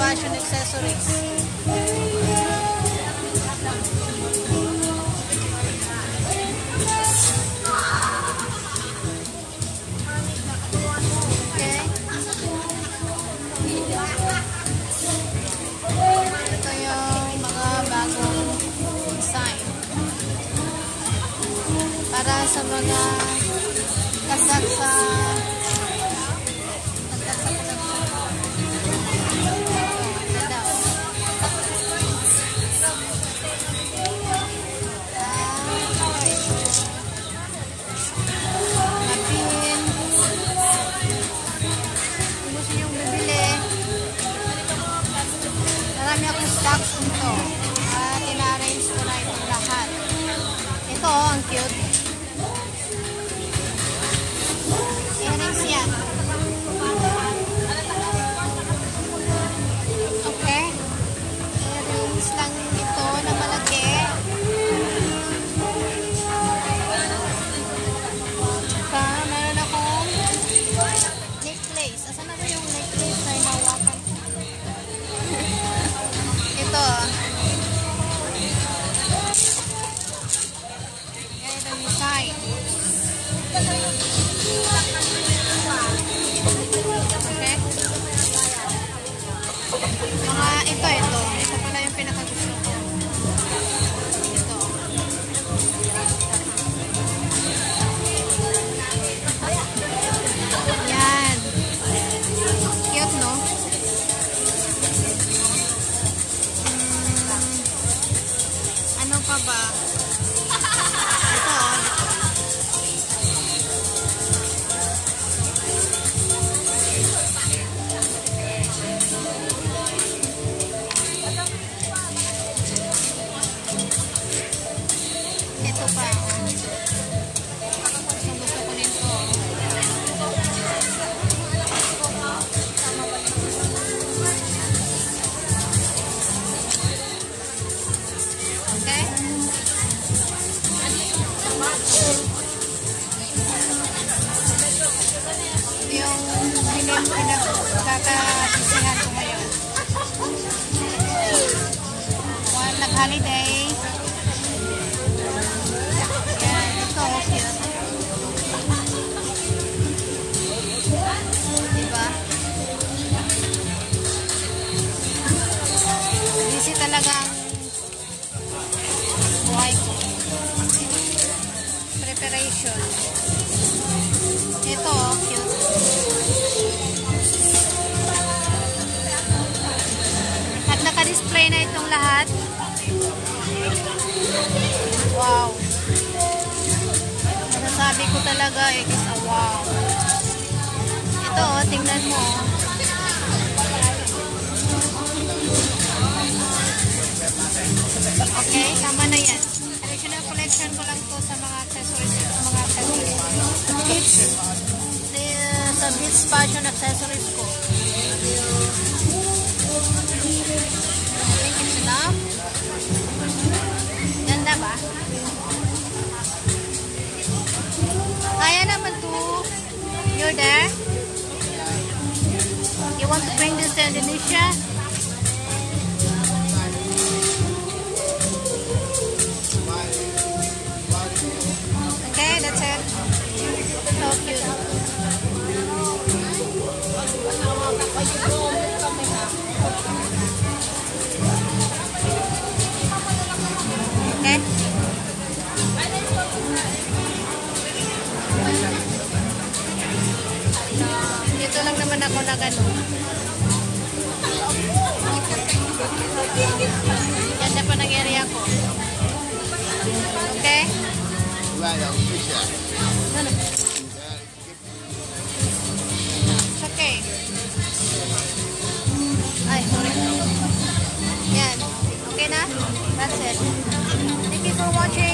fashion accessories. Para sa mga kasat sa mapin. Kung gusto nyo bibili, marami akong stocks nito at ina-arrange ko na itong lahat. Ito, ang cute. Earrings yan. Okay. Earrings lang ito na malaki. Saka, meron akong necklace. Asan na ba yung necklace na inawakan? Ito. Ganito yung design. Okay. Ito pala yung pinakagusto ko. Ito. Yan. Cute, no? Ano pa ba? Ito. Ito pa. Gusto ko nito. Okay? Yung pinagkakasisihan ko ngayon. Nag-holiday. Diba? Busy talaga ang buhay ko. Preparation. Ito, cute. At naka-display na itong lahat. Wow. Sabi ko talaga wow. Ito, tingnan mo. Okay, tama na yan. Additional collection ko lang to sa mga accessories. Sa Beats fashion accessories ko. I think it's enough. Ganda ba? Kaya naman to. You're there? You want to bring this to Indonesia? Okay, that's it. So cute. Okay? Dito lang naman ako na gano'n. Ganda pa ng area ko. Okay? It's okay. Ay, sorry. Yan. Okay na? That's it. Thank you for watching.